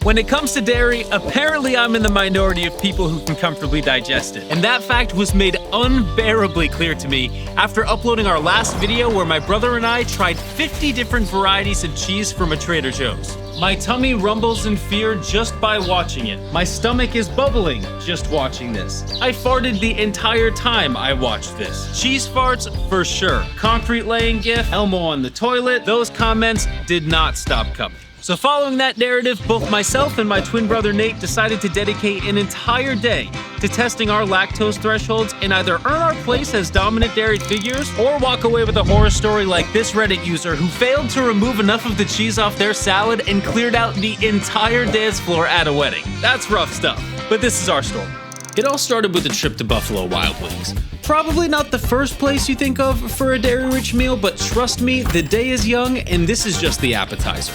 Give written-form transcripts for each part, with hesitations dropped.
When it comes to dairy, apparently I'm in the minority of people who can comfortably digest it. And that fact was made unbearably clear to me after uploading our last video where my brother and I tried 50 different varieties of cheese from a Trader Joe's. My tummy rumbles in fear just by watching it. My stomach is bubbling just watching this. I farted the entire time I watched this. Cheese farts for sure. Concrete laying gif, Elmo on the toilet, those comments did not stop coming. So following that narrative, both myself and my twin brother Nate decided to dedicate an entire day to testing our lactose thresholds and either earn our place as dominant dairy figures or walk away with a horror story like this Reddit user who failed to remove enough of the cheese off their salad and cleared out the entire dance floor at a wedding. That's rough stuff, but this is our story. It all started with a trip to Buffalo Wild Wings. Probably not the first place you think of for a dairy-rich meal, but trust me, the day is young and this is just the appetizer.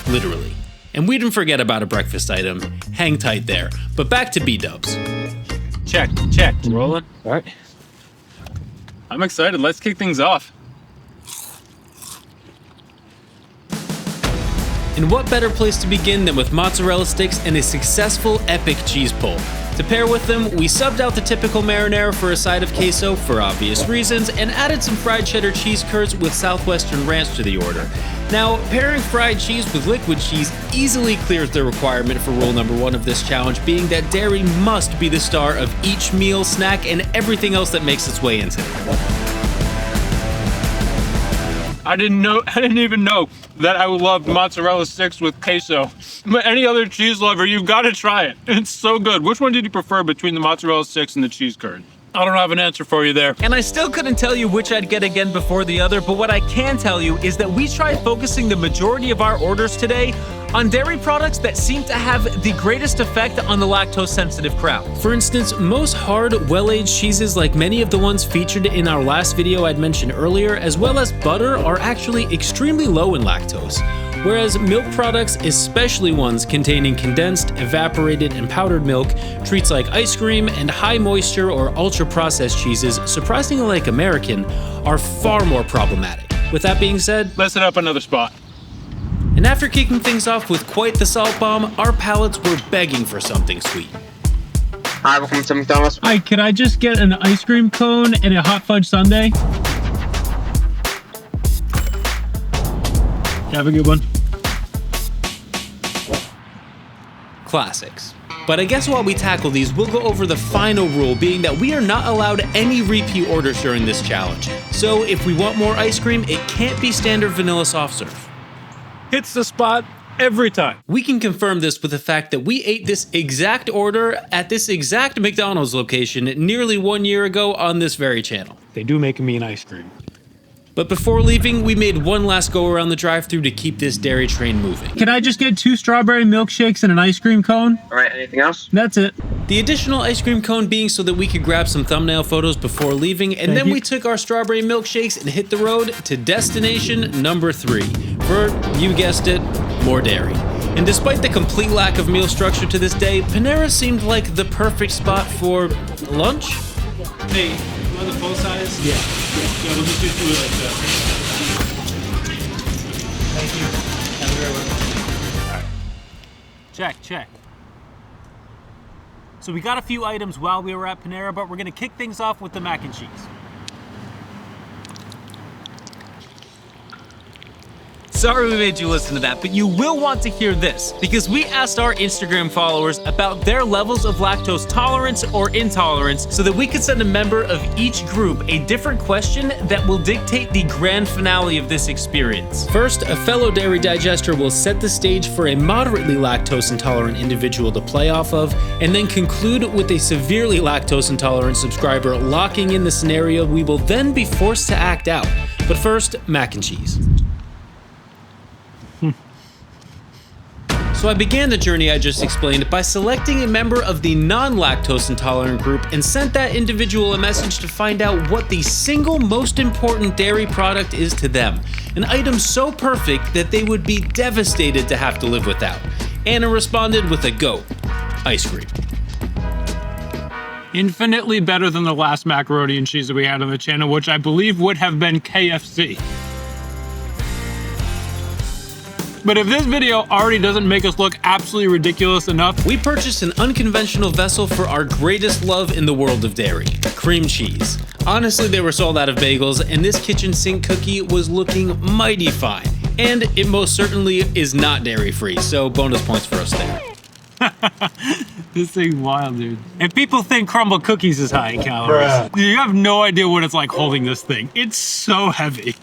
Literally. And we didn't forget about a breakfast item. Hang tight there. But back to B-dubs. Check. Rolling. All right. I'm excited. Let's kick things off. And what better place to begin than with mozzarella sticks and a successful epic cheese pull? To pair with them, we subbed out the typical marinara for a side of queso for obvious reasons and added some fried cheddar cheese curds with Southwestern ranch to the order. Now, pairing fried cheese with liquid cheese easily clears the requirement for rule number 1 of this challenge, being that dairy must be the star of each meal, snack, and everything else that makes its way into it. I didn't even know that I would love mozzarella sticks with queso. But any other cheese lover, you've got to try it. It's so good. Which one did you prefer between the mozzarella sticks and the cheese curd? I don't have an answer for you there. And I still couldn't tell you which I'd get again before the other, but what I can tell you is that we tried focusing the majority of our orders today on dairy products that seem to have the greatest effect on the lactose-sensitive crowd. For instance, most hard, well-aged cheeses like many of the ones featured in our last video I'd mentioned earlier, as well as butter, are actually extremely low in lactose. Whereas milk products, especially ones containing condensed, evaporated, and powdered milk, treats like ice cream, and high moisture or ultra-processed cheeses, surprisingly like American, are far more problematic. With that being said, let's hit up another spot. And after kicking things off with quite the salt bomb, our palates were begging for something sweet. Hi, welcome to McDonald's. Hi, could I just get an ice cream cone and a hot fudge sundae? Have a good one. Classics. But I guess while we tackle these, we'll go over the final rule, being that we are not allowed any repeat orders during this challenge. So if we want more ice cream, it can't be standard vanilla soft serve. Hits the spot every time. We can confirm this with the fact that we ate this exact order at this exact McDonald's location nearly 1 year ago on this very channel. They do make me an ice cream. But before leaving, we made one last go around the drive-thru to keep this dairy train moving. Can I just get 2 strawberry milkshakes and an ice cream cone? All right, anything else? That's it. The additional ice cream cone being so that we could grab some thumbnail photos before leaving, and then we took our strawberry milkshakes and hit the road to destination number 3. For, you guessed it, more dairy. And despite the complete lack of meal structure to this day, Panera seemed like the perfect spot for lunch? Hey, you want the full size? Yeah. Yeah, we'll just do 2 like that. Thank you. Have a great one. All right. Check. So we got a few items while we were at Panera, but we're gonna kick things off with the mac and cheese. Sorry we made you listen to that, but you will want to hear this, because we asked our Instagram followers about their levels of lactose tolerance or intolerance so that we could send a member of each group a different question that will dictate the grand finale of this experience. First, a fellow dairy digester will set the stage for a moderately lactose intolerant individual to play off of, and then conclude with a severely lactose intolerant subscriber locking in the scenario we will then be forced to act out. But first, mac and cheese. So I began the journey I just explained by selecting a member of the non-lactose intolerant group and sent that individual a message to find out what the single most important dairy product is to them. An item so perfect that they would be devastated to have to live without. Anna responded with a go: ice cream. Infinitely better than the last macaroni and cheese that we had on the channel, which I believe would have been KFC. But if this video already doesn't make us look absolutely ridiculous enough, We purchased an unconventional vessel for our greatest love in the world of dairy, cream cheese. Honestly, they were sold out of bagels, and this kitchen sink cookie was looking mighty fine. And it most certainly is not dairy-free, so bonus points for us there. this thing's wild, dude. If people think crumble cookies is high in calories, you have no idea what it's like holding this thing. It's so heavy.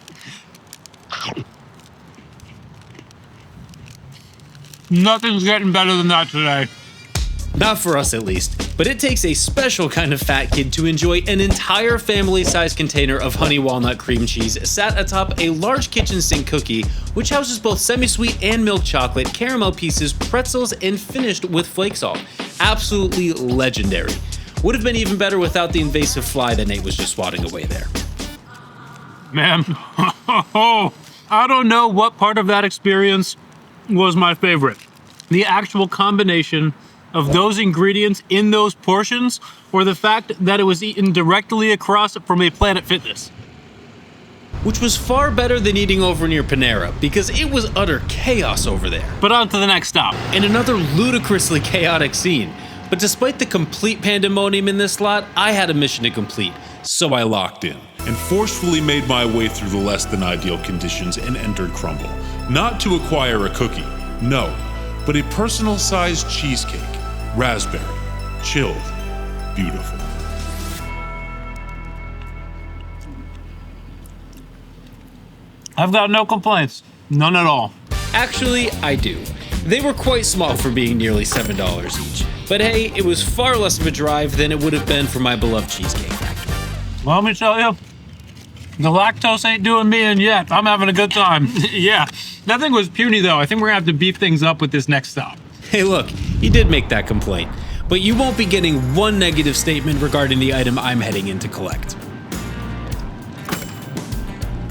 Nothing's getting better than that today. Not for us at least, but it takes a special kind of fat kid to enjoy an entire family-sized container of honey walnut cream cheese sat atop a large kitchen sink cookie, which houses both semi-sweet and milk chocolate, caramel pieces, pretzels, and finished with flake salt. Absolutely legendary. Would have been even better without the invasive fly that Nate was just swatting away there. Man, I don't know what part of that experience was my favorite. The actual combination of those ingredients in those portions, or the fact that it was eaten directly across from a Planet Fitness. Which was far better than eating over near Panera, because it was utter chaos over there. But on to the next stop. And another ludicrously chaotic scene. But despite the complete pandemonium in this slot, I had a mission to complete, so I locked in. And forcefully made my way through the less than ideal conditions and entered Crumble. Not to acquire a cookie, no, but a personal sized cheesecake. Raspberry, chilled, beautiful. I've got no complaints. None at all. Actually, I do. They were quite small for being nearly $7 each. But hey, it was far less of a drive than it would have been for my beloved Cheesecake Factory. Well, let me tell you, the lactose ain't doing me in yet. I'm having a good time. Yeah, that thing was puny though. I think we're gonna have to beef things up with this next stop. Hey look, he did make that complaint. But you won't be getting one negative statement regarding the item I'm heading in to collect.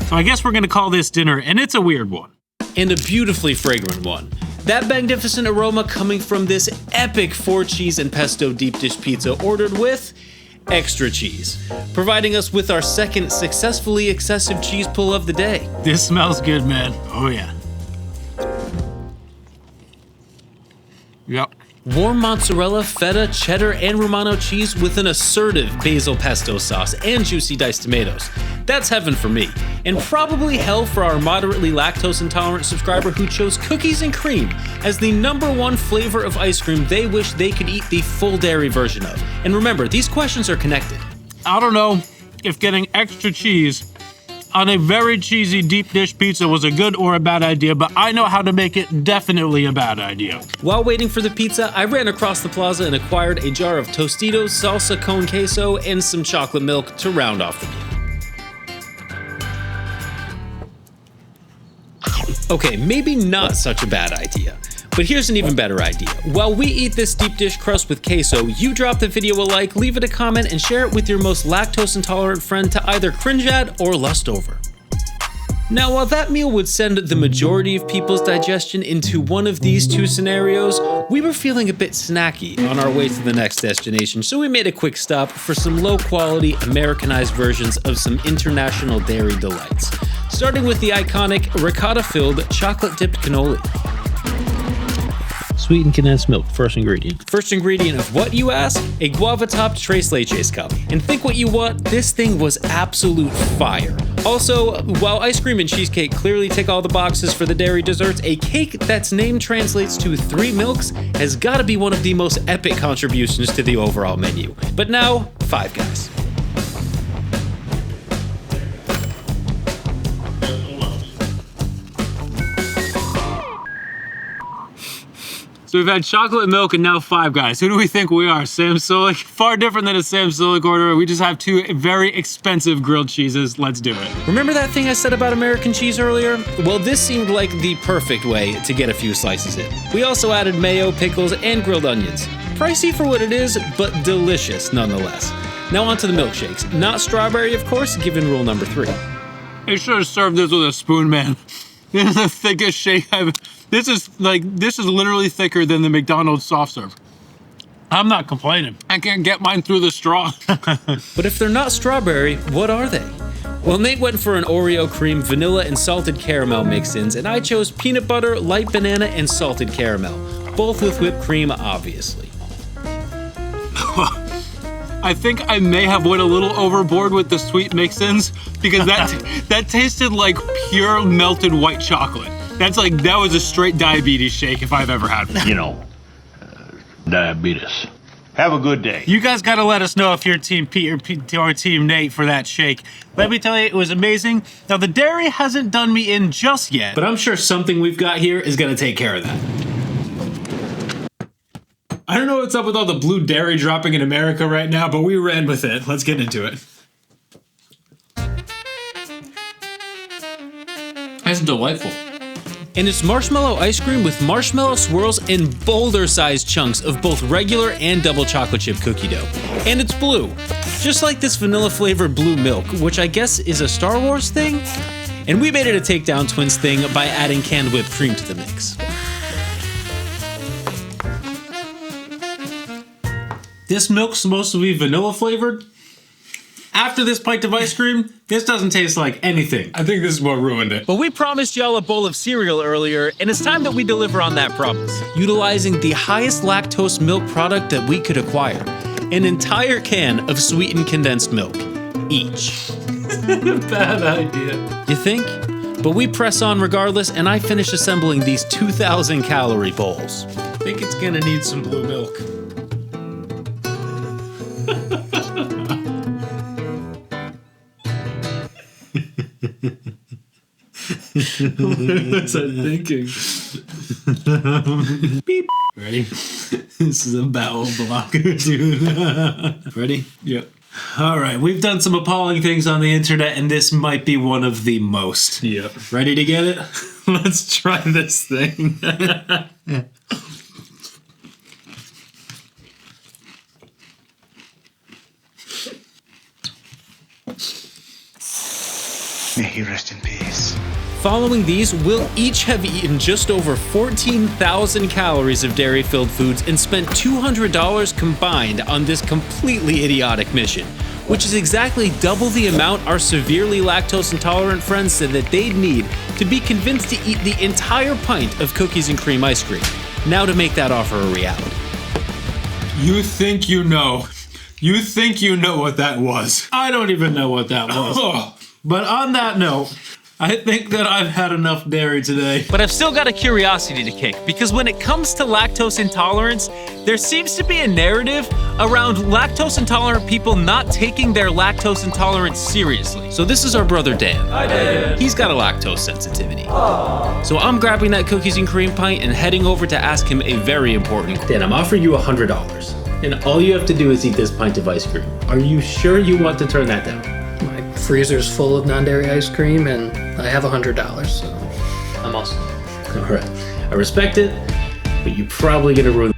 So I guess we're gonna call this dinner, and it's a weird one. And a beautifully fragrant one. That magnificent aroma coming from this epic 4-cheese and pesto deep dish pizza ordered with extra cheese, providing us with our second successfully excessive cheese pull of the day. This smells good, man. Oh yeah. Yep. Warm mozzarella, feta, cheddar, and Romano cheese with an assertive basil pesto sauce and juicy diced tomatoes. That's heaven for me, and probably hell for our moderately lactose intolerant subscriber who chose cookies and cream as the #1 flavor of ice cream they wish they could eat the full dairy version of. And remember, these questions are connected. I don't know if getting extra cheese on a very cheesy deep dish pizza was a good or a bad idea, but I know how to make it definitely a bad idea. While waiting for the pizza, I ran across the plaza and acquired a jar of Tostitos, salsa con queso, and some chocolate milk to round off the meal. Okay, maybe not such a bad idea. But here's an even better idea. While we eat this deep dish crust with queso, you drop the video a like, leave it a comment, and share it with your most lactose intolerant friend to either cringe at or lust over. Now, while that meal would send the majority of people's digestion into one of these two scenarios, we were feeling a bit snacky on our way to the next destination, so we made a quick stop for some low-quality, Americanized versions of some international dairy delights. Starting with the iconic ricotta-filled, chocolate-dipped cannoli. Sweetened condensed milk, first ingredient. First ingredient of what, you ask? A guava-topped tres leches cup. And think what you want, this thing was absolute fire. Also, while ice cream and cheesecake clearly tick all the boxes for the dairy desserts, a cake that's name translates to 3 milks has got to be one of the most epic contributions to the overall menu. But now, Five Guys. So we've had chocolate milk and now Five Guys. Who do we think we are? Sam Sulek? Far different than a Sam Sulek order. We just have 2 very expensive grilled cheeses. Let's do it. Remember that thing I said about American cheese earlier? Well, this seemed like the perfect way to get a few slices in. We also added mayo, pickles, and grilled onions. Pricey for what it is, but delicious nonetheless. Now on to the milkshakes. Not strawberry, of course, given rule number 3. They should have served this with a spoon, man. This is the thickest shake I've... This is literally thicker than the McDonald's soft serve. I'm not complaining. I can't get mine through the straw. But if they're not strawberry, what are they? Well, Nate went for an Oreo cream, vanilla, and salted caramel mix-ins, and I chose peanut butter, light banana, and salted caramel, both with whipped cream, obviously. I think I may have went a little overboard with the sweet mix-ins because that tasted like pure melted white chocolate. That was a straight diabetes shake if I've ever had one. You know, diabetes. Have a good day. You guys gotta let us know if you're Team Pete or Team Nate for that shake. Let me tell you, it was amazing. Now, the dairy hasn't done me in just yet, but I'm sure something we've got here is gonna take care of that. I don't know what's up with all the blue dairy dropping in America right now, but we ran with it. Let's get into it. That's delightful. And it's marshmallow ice cream with marshmallow swirls and boulder-sized chunks of both regular and double chocolate chip cookie dough. And it's blue, just like this vanilla-flavored blue milk, which I guess is a Star Wars thing? And we made it a Takedown Twins thing by adding canned whipped cream to the mix. This milk's supposed to be vanilla-flavored? After this pint of ice cream, this doesn't taste like anything. I think this is what ruined it. But we promised y'all a bowl of cereal earlier, and it's time that we deliver on that promise. Utilizing the highest lactose milk product that we could acquire. An entire can of sweetened condensed milk. Each. Bad idea. You think? But we press on regardless, and I finish assembling these 2,000 calorie bowls. I think it's gonna need some blue milk. What's I thinking? Beep. Ready? This is a bowel blocker, dude. Ready? Yep. All right, we've done some appalling things on the internet, and this might be one of the most. Yep. Ready to get it? Let's try this thing. May he rest in peace. Following these, we'll each have eaten just over 14,000 calories of dairy-filled foods and spent $200 combined on this completely idiotic mission, which is exactly double the amount our severely lactose-intolerant friends said that they'd need to be convinced to eat the entire pint of cookies and cream ice cream. Now to make that offer a reality. You think you know. You think you know what that was. I don't even know what that was. But on that note, I think that I've had enough dairy today. But I've still got a curiosity to kick, because when it comes to lactose intolerance, there seems to be a narrative around lactose intolerant people not taking their lactose intolerance seriously. So this is our brother Dan. Hi, Dan. He's got a lactose sensitivity. Aww. So I'm grabbing that cookies and cream pint and heading over to ask him a very important question. Dan, I'm offering you $100, and all you have to do is eat this pint of ice cream. Are you sure you want to turn that down? Freezer's full of non-dairy ice cream, and I have $100, so I'm awesome. All right, I respect it, but you're probably gonna ruin